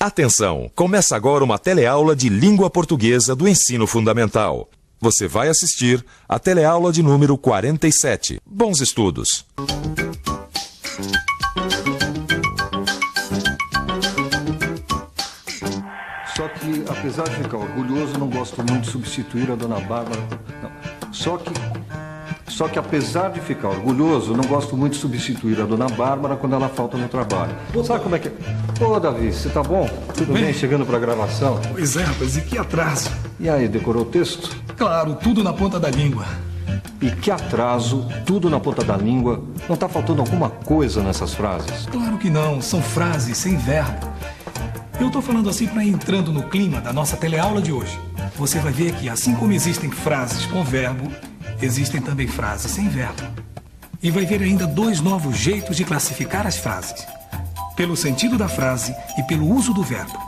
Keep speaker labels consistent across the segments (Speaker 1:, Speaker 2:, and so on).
Speaker 1: Atenção! Começa agora uma teleaula de língua portuguesa do ensino fundamental. Você vai assistir a teleaula de número 47. Bons estudos!
Speaker 2: Só que, apesar de ficar orgulhoso, não gosto muito de substituir a Dona Bárbara. Não. Só que, apesar de ficar orgulhoso, não gosto muito de substituir a Dona Bárbara quando ela falta no trabalho. Sabe como é que é? Ô, Davi, você tá bom? Tudo bem? Chegando pra gravação?
Speaker 3: Pois é, rapaz, e que atraso.
Speaker 2: E aí, decorou o texto?
Speaker 3: Claro, tudo na ponta da língua.
Speaker 2: E que atraso, tudo na ponta da língua. Não tá faltando alguma coisa nessas frases?
Speaker 3: Claro que não, são frases sem verbo. Eu tô falando assim para ir entrando no clima da nossa teleaula de hoje. Você vai ver que assim como existem frases com verbo, existem também frases sem verbo. E vai ver ainda dois novos jeitos de classificar as frases: pelo sentido da frase e pelo uso do verbo.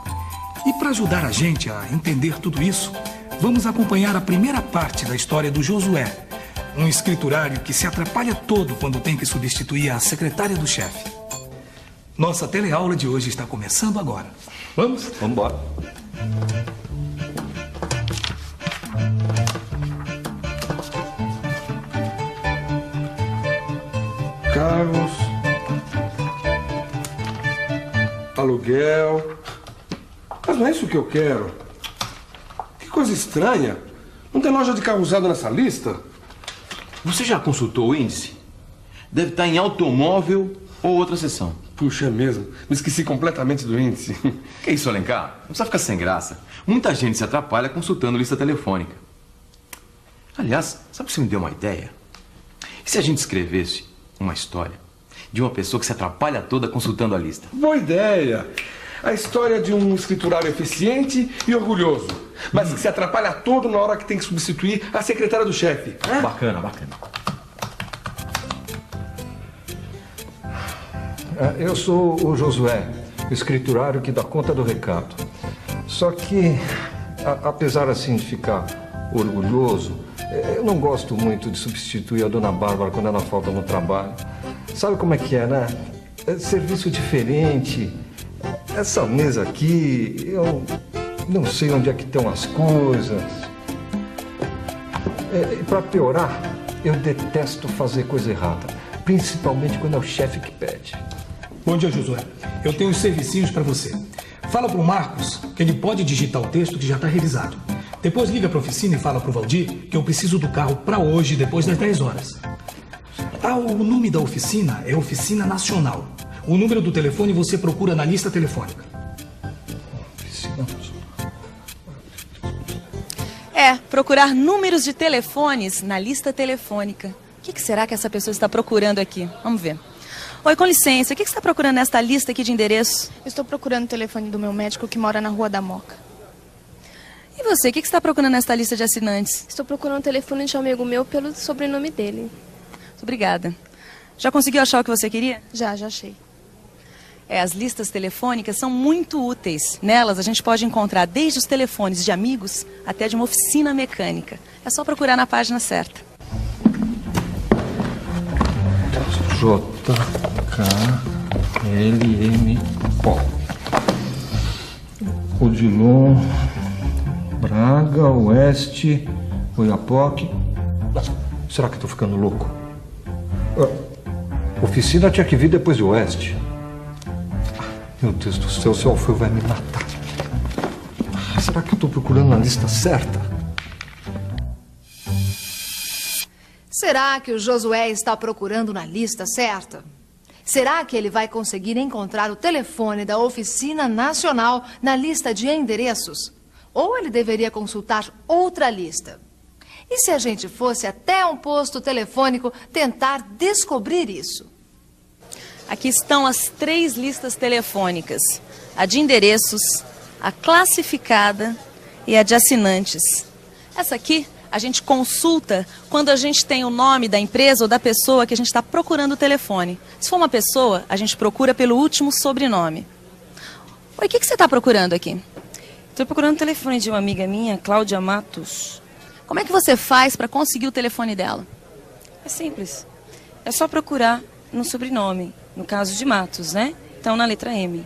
Speaker 3: E para ajudar a gente a entender tudo isso, vamos acompanhar a primeira parte da história do Josué, um escriturário que se atrapalha todo quando tem que substituir a secretária do chefe. Nossa teleaula de hoje está começando agora. Vamos?
Speaker 2: Vamos embora.
Speaker 4: Carros, aluguel. Mas não é isso que eu quero. Que coisa estranha. Não tem loja de carro usado nessa lista?
Speaker 5: Você já consultou o índice? Deve estar em automóvel ou outra seção.
Speaker 4: Puxa, é mesmo. Me esqueci completamente do índice.
Speaker 5: Que isso, Alencar? Não precisa ficar sem graça. Muita gente se atrapalha consultando lista telefônica. Aliás, sabe o que você me deu uma ideia? E se a gente escrevesse uma história de uma pessoa que se atrapalha toda consultando a lista?
Speaker 4: Boa ideia. A história de um escriturário eficiente e orgulhoso, mas que se atrapalha todo na hora que tem que substituir a secretária do chefe.
Speaker 5: Bacana, bacana.
Speaker 2: Eu sou o Josué, o escriturário que dá conta do recado. Só que, apesar assim de ficar orgulhoso, eu não gosto muito de substituir a Dona Bárbara quando ela falta no trabalho. Sabe como é que é, né? É serviço diferente. Essa mesa aqui, eu não sei onde é que estão as coisas. E para piorar, eu detesto fazer coisa errada, principalmente quando é o chefe que pede.
Speaker 3: Bom dia, Josué. Eu tenho uns servicinhos para você. Fala pro Marcos que ele pode digitar o texto que já está revisado. Depois liga para a oficina e fala pro Valdir que eu preciso do carro para hoje, depois das 10 horas. O nome da oficina é Oficina Nacional. O número do telefone você procura na lista telefônica.
Speaker 6: Procurar números de telefones na lista telefônica. O que será que essa pessoa está procurando aqui? Vamos ver. Oi, com licença, o que você está procurando nesta lista aqui de endereços?
Speaker 7: Estou procurando o telefone do meu médico que mora na Rua da Moca.
Speaker 6: E você, o que você está procurando nesta lista de assinantes?
Speaker 7: Estou procurando o telefone de um amigo meu pelo sobrenome dele.
Speaker 6: Obrigada. Já conseguiu achar o que você queria?
Speaker 7: Já achei.
Speaker 6: As listas telefônicas são muito úteis. Nelas a gente pode encontrar desde os telefones de amigos até de uma oficina mecânica. É só procurar na página certa.
Speaker 2: JKLM-O. Odilon, Braga, Oeste, Oiapoque. Será que estou ficando louco? Oficina tinha que vir depois de Oeste. Meu Deus do céu, o seu Alfredo vai me matar. Será que eu estou procurando na lista certa?
Speaker 8: Será que o Josué está procurando na lista certa? Será que ele vai conseguir encontrar o telefone da Oficina Nacional na lista de endereços? Ou ele deveria consultar outra lista? E se a gente fosse até um posto telefônico tentar descobrir isso?
Speaker 6: Aqui estão as 3 listas telefônicas. A de endereços, a classificada e a de assinantes. Essa aqui a gente consulta quando a gente tem o nome da empresa ou da pessoa que a gente está procurando o telefone. Se for uma pessoa, a gente procura pelo último sobrenome. Oi, o que você está procurando aqui?
Speaker 9: Estou procurando o telefone de uma amiga minha, Cláudia Matos.
Speaker 6: Como é que você faz para conseguir o telefone dela?
Speaker 9: É simples. É só procurar no sobrenome. No caso de Matos, né? Então, na letra M.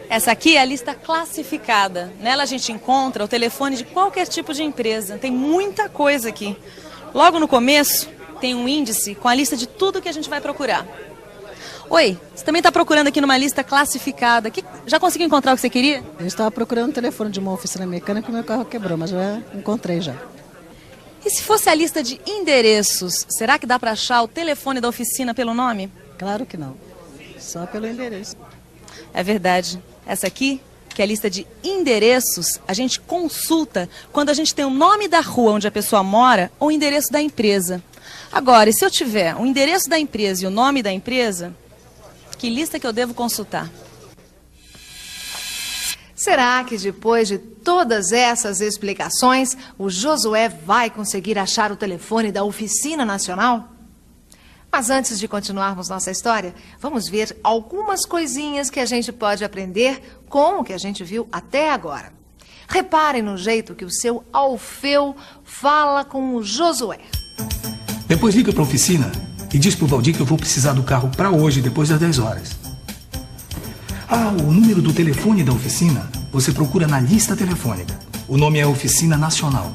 Speaker 6: Essa aqui é a lista classificada. Nela a gente encontra o telefone de qualquer tipo de empresa. Tem muita coisa aqui. Logo no começo, tem um índice com a lista de tudo que a gente vai procurar. Oi, você também está procurando aqui numa lista classificada. Já conseguiu encontrar o que você queria?
Speaker 10: Eu estava procurando o telefone de uma oficina mecânica e meu carro quebrou, mas já encontrei já.
Speaker 6: E se fosse a lista de endereços, será que dá para achar o telefone da oficina pelo nome?
Speaker 10: Claro que não. Só pelo endereço.
Speaker 6: É verdade. Essa aqui, que é a lista de endereços, a gente consulta quando a gente tem o nome da rua onde a pessoa mora ou o endereço da empresa. Agora, e se eu tiver o endereço da empresa e o nome da empresa, que lista que eu devo consultar?
Speaker 8: Será que depois de todas essas explicações, o Josué vai conseguir achar o telefone da Oficina Nacional? Mas antes de continuarmos nossa história, vamos ver algumas coisinhas que a gente pode aprender com o que a gente viu até agora. Reparem no jeito que o seu Alfeu fala com o Josué.
Speaker 3: Depois liga para a oficina e diz pro Valdir que eu vou precisar do carro para hoje, depois das 10 horas. Ah, o número do telefone da oficina você procura na lista telefônica. O nome é Oficina Nacional.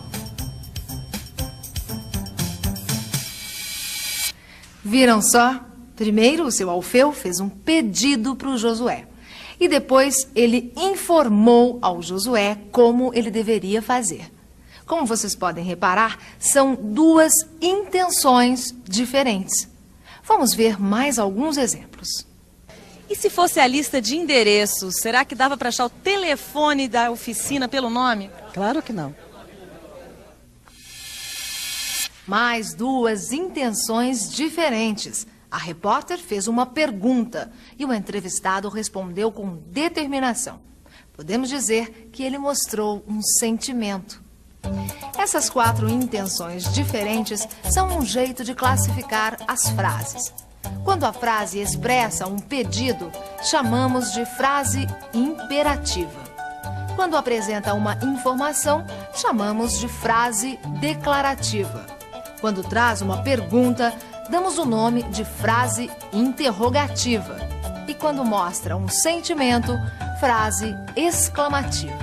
Speaker 8: Viram só? Primeiro, o seu Alfeu fez um pedido para o Josué. E depois ele informou ao Josué como ele deveria fazer. Como vocês podem reparar, são duas intenções diferentes. Vamos ver mais alguns exemplos.
Speaker 6: E se fosse a lista de endereços, será que dava para achar o telefone da oficina pelo nome?
Speaker 10: Claro que não.
Speaker 8: Mais duas intenções diferentes. A repórter fez uma pergunta e o entrevistado respondeu com determinação. Podemos dizer que ele mostrou um sentimento. Essas 4 intenções diferentes são um jeito de classificar as frases. Quando a frase expressa um pedido, chamamos de frase imperativa. Quando apresenta uma informação, chamamos de frase declarativa. Quando traz uma pergunta, damos o nome de frase interrogativa. E quando mostra um sentimento, frase exclamativa.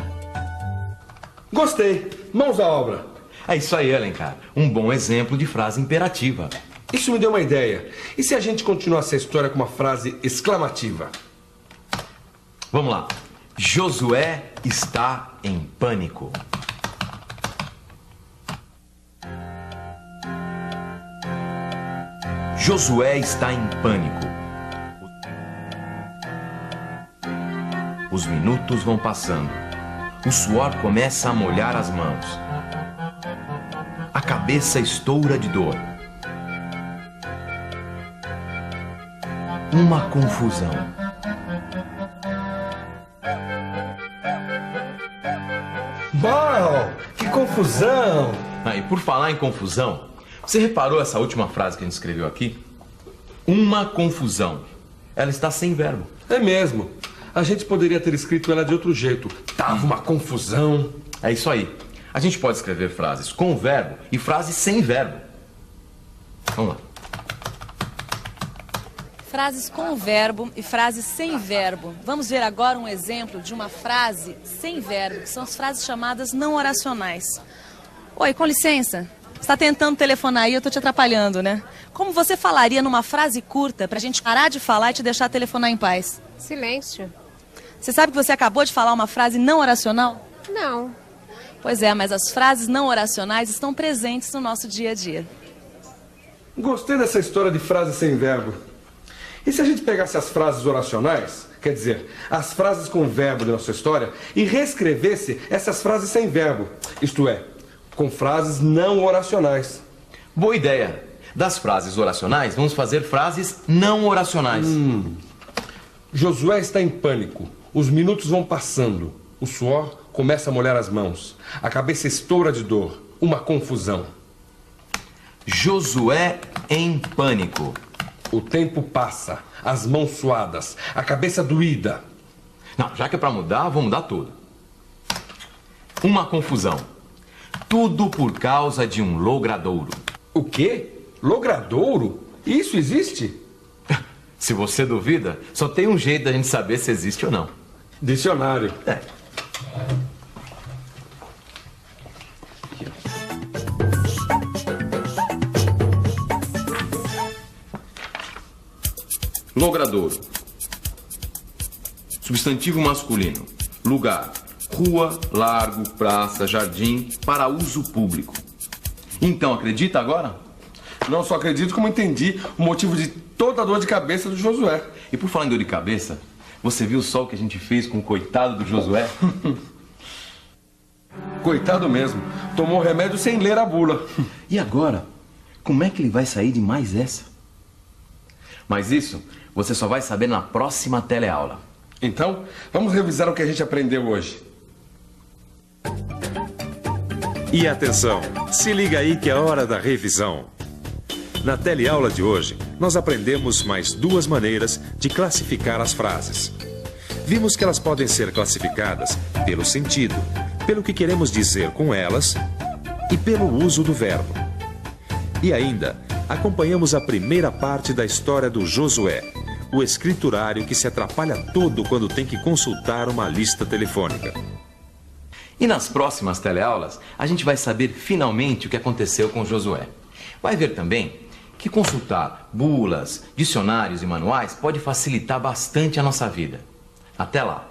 Speaker 4: Gostei. Mãos à obra.
Speaker 5: É isso aí, Alencar. Um bom exemplo de frase imperativa.
Speaker 4: Isso me deu uma ideia. E se a gente continuasse a história com uma frase exclamativa?
Speaker 5: Vamos lá. Josué está em pânico. Josué está em pânico. Os minutos vão passando. O suor começa a molhar as mãos. A cabeça estoura de dor. Uma confusão.
Speaker 4: Uau! Que confusão!
Speaker 5: E por falar em confusão, você reparou essa última frase que a gente escreveu aqui? Uma confusão. Ela está sem verbo.
Speaker 4: É mesmo. A gente poderia ter escrito ela de outro jeito. Tava uma confusão.
Speaker 5: É isso aí. A gente pode escrever frases com verbo e frases sem verbo. Vamos lá.
Speaker 6: Frases com verbo e frases sem verbo. Vamos ver agora um exemplo de uma frase sem verbo, que são as frases chamadas não oracionais. Oi, com licença. Você está tentando telefonar aí, eu estou te atrapalhando, né? Como você falaria numa frase curta para a gente parar de falar e te deixar telefonar em paz?
Speaker 11: Silêncio.
Speaker 6: Você sabe que você acabou de falar uma frase não oracional?
Speaker 11: Não.
Speaker 6: Pois é, mas as frases não oracionais estão presentes no nosso dia a dia.
Speaker 4: Gostei dessa história de frase sem verbo. E se a gente pegasse as frases oracionais, quer dizer, as frases com verbo de nossa história, e reescrevesse essas frases sem verbo, isto é, com frases não oracionais?
Speaker 5: Boa ideia. Das frases oracionais, vamos fazer frases não oracionais.
Speaker 4: Josué está em pânico. Os minutos vão passando. O suor começa a molhar as mãos. A cabeça estoura de dor. Uma confusão.
Speaker 5: Josué em pânico.
Speaker 4: O tempo passa. As mãos suadas. A cabeça doída.
Speaker 5: Não, já que é pra mudar, vou mudar tudo. Uma confusão. Tudo por causa de um logradouro.
Speaker 4: O quê? Logradouro? Isso existe?
Speaker 5: Se você duvida, só tem um jeito da gente saber se existe ou não.
Speaker 4: Dicionário.
Speaker 5: É. Logradouro. Substantivo masculino. Lugar. Rua, largo, praça, jardim, para uso público. Então, acredita agora?
Speaker 4: Não só acredito, como entendi o motivo de toda a dor de cabeça do Josué.
Speaker 5: E por falar em dor de cabeça, você viu só o que a gente fez com o coitado do Josué?
Speaker 4: Coitado mesmo. Tomou remédio sem ler a bula.
Speaker 5: E agora? Como é que ele vai sair de mais essa? Mas isso você só vai saber na próxima teleaula.
Speaker 4: Então, vamos revisar o que a gente aprendeu hoje.
Speaker 1: E atenção, se liga aí que é hora da revisão. Na teleaula de hoje, nós aprendemos mais 2 maneiras de classificar as frases. Vimos que elas podem ser classificadas pelo sentido, pelo que queremos dizer com elas e pelo uso do verbo. E ainda, acompanhamos a primeira parte da história do Josué, o escriturário que se atrapalha todo quando tem que consultar uma lista telefônica.
Speaker 5: E nas próximas teleaulas, a gente vai saber finalmente o que aconteceu com Josué. Vai ver também que consultar bulas, dicionários e manuais pode facilitar bastante a nossa vida. Até lá!